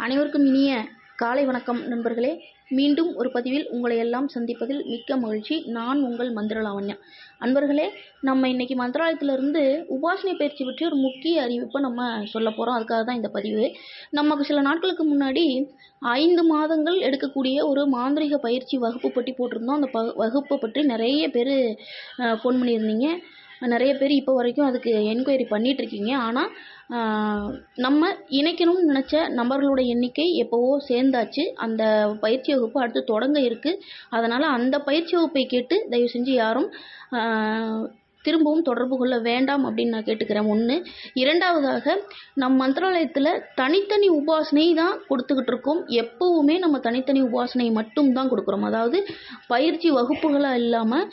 அனைவருக்கும் இனிய காலை வணக்கம் நண்பர்களே. மீண்டும் ஒரு பதிவில் உங்களை எல்லாம் சந்திப்பதில் மிக்க மகிழ்ச்சி. நான் உங்கள் மந்திரலாவண்யா. அன்பர்களே, நம்ம இன்னைக்கு மந்திராலயத்திலிருந்து உபாசனை பயிற்சி பற்றி ஒரு முக்கிய அறிவிப்பை நம்ம சொல்ல போகிறோம். அதுக்காக தான் இந்த பதிவு. நமக்கு சில நாட்களுக்கு முன்னாடி 5 மாதங்கள் எடுக்கக்கூடிய ஒரு மாந்திரிக பயிற்சி வகுப்பு பற்றி போட்டிருந்தோம். அந்த வகுப்பை பற்றி நிறைய பேர் ஃபோன் பண்ணியிருந்தீங்க. நிறைய பேர் இப்போ வரைக்கும் அதுக்கு என்கொயரி பண்ணிகிட்ருக்கீங்க. ஆனால் நம்ம இணைக்கணும்னு நினச்ச நபர்களோட எண்ணிக்கை எப்போவோ சேர்ந்தாச்சு. அந்த பயிற்சி வகுப்பு அடுத்து தொடங்க இருக்குது. அதனால் அந்த பயிற்சி வகுப்பை கேட்டு தயவு செஞ்சு யாரும் திரும்பவும் தொடர்பு கொள்ள வேண்டாம் அப்படின்னு நான் கேட்டுக்கிறேன். 1. இரண்டாவதாக, நம் மந்திராலயத்தில் தனித்தனி உபாசனை தான் கொடுத்துக்கிட்டு இருக்கோம். எப்போவுமே நம்ம தனித்தனி உபாசனை மட்டும் தான் கொடுக்குறோம். அதாவது பயிற்சி வகுப்புகளாக இல்லாமல்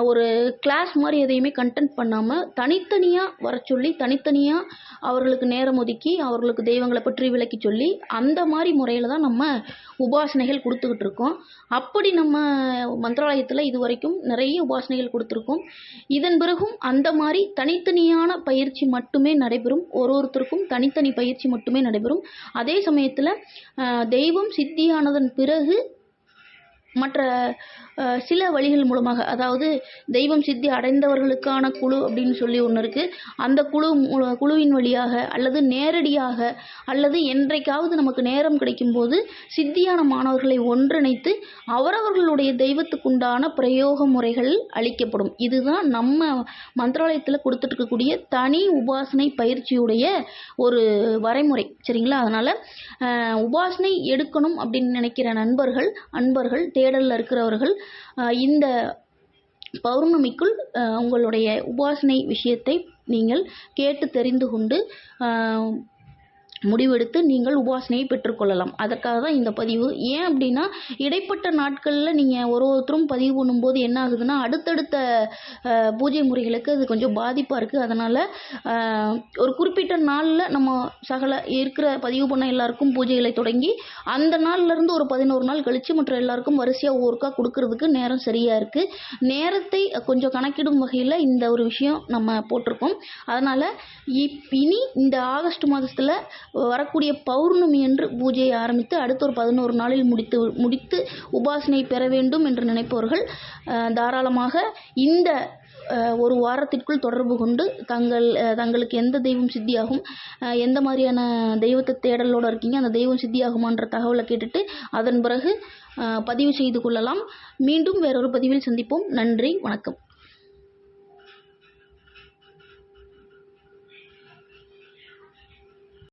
ஒரு கிளாஸ் மாதிரி எதையுமே கண்டென்ட் பண்ணாமல் தனித்தனியாக வர சொல்லி தனித்தனியாக அவர்களுக்கு நேரம் ஒதுக்கி அவர்களுக்கு தெய்வங்களை பற்றி விளக்கி சொல்லி அந்த மாதிரி முறையில் தான் நம்ம உபாசனைகள் கொடுத்துக்கிட்டு இருக்கோம். அப்படி நம்ம மந்திராலயத்தில் இது வரைக்கும் நிறைய உபாசனைகள் கொடுத்துருக்கோம். இதன் பிறகு அந்த மாதிரி தனித்தனியான பயிற்சி மட்டுமே நடைபெறும். ஒருத்தருக்கும் தனித்தனி பயிற்சி மட்டுமே நடைபெறும். அதே சமயத்தில் தெய்வம் சித்தியானதன் பிறகு மற்ற சில வழிகள் மூலமாக, அதாவது தெய்வம் சித்தி அடைந்தவர்களுக்கான குழு அப்படின்னு சொல்லி ஒன்று இருக்குது. அந்த குழுவின் வழியாக அல்லது நேரடியாக அல்லது என்றைக்காவது நமக்கு நேரம் கிடைக்கும்போது சித்தியான மாணவர்களை ஒன்றிணைத்து அவரவர்களுடைய தெய்வத்துக்குண்டான பிரயோக முறைகள் அளிக்கப்படும். இதுதான் நம்ம மந்திராலயத்தில் கொடுத்துட்டு இருக்கக்கூடிய தனி உபாசனை பயிற்சியுடைய ஒரு வரைமுறை. சரிங்களா? அதனால் உபாசனை எடுக்கணும் அப்படின்னு நினைக்கிற அன்பர்கள் தேடலில் இருக்கிறவர்கள் இந்த பௌர்ணமிக்குள் உங்களுடைய உபாசனை விஷயத்தை நீங்கள் கேட்டு தெரிந்து கொண்டு முடிவெடுத்து நீங்கள் உபாசனையை பெற்றுக்கொள்ளலாம். அதற்காக தான் இந்த பதிவு. ஏன் அப்படின்னா, இடைப்பட்ட நாட்களில் நீங்கள் ஒருத்தரும் பதிவு பண்ணும்போது என்ன ஆகுதுன்னா, அடுத்தடுத்த பூஜை முறைகளுக்கு அது கொஞ்சம் பாதிப்பாக இருக்குது. அதனால் ஒரு குறிப்பிட்ட நாளில் நம்ம இருக்கிற பதிவு பண்ண எல்லாருக்கும் பூஜைகளை தொடங்கி அந்த நாள்லேருந்து ஒரு 11 நாள் கழித்து மற்ற எல்லாருக்கும் வரிசையாக ஒவ்வொருக்கா கொடுக்கறதுக்கு நேரம் சரியாக இருக்குது. நேரத்தை கொஞ்சம் கணக்கிடும் வகையில் இந்த ஒரு விஷயம் நம்ம போட்டிருக்கோம். அதனால் இனி இந்த ஆகஸ்ட் மாதத்தில் வரக்கூடிய பௌர்ணமி என்று பூஜையை ஆரம்பித்து அடுத்த ஒரு 11 நாளில் முடித்து உபாசனை பெற வேண்டும் என்று நினைப்பவர்கள் தாராளமாக இந்த ஒரு வாரத்திற்குள் தொடர்பு கொண்டு தங்களுக்கு எந்த தெய்வம் சித்தியாகும், எந்த மாதிரியான தெய்வத்தை தேடலோடு இருக்கீங்க, அந்த தெய்வம் சித்தியாகுமான்ற தகவலை கேட்டுட்டு அதன் பிறகு பதிவு செய்து கொள்ளலாம். மீண்டும் வேறொரு பதிவில் சந்திப்போம். நன்றி, வணக்கம்.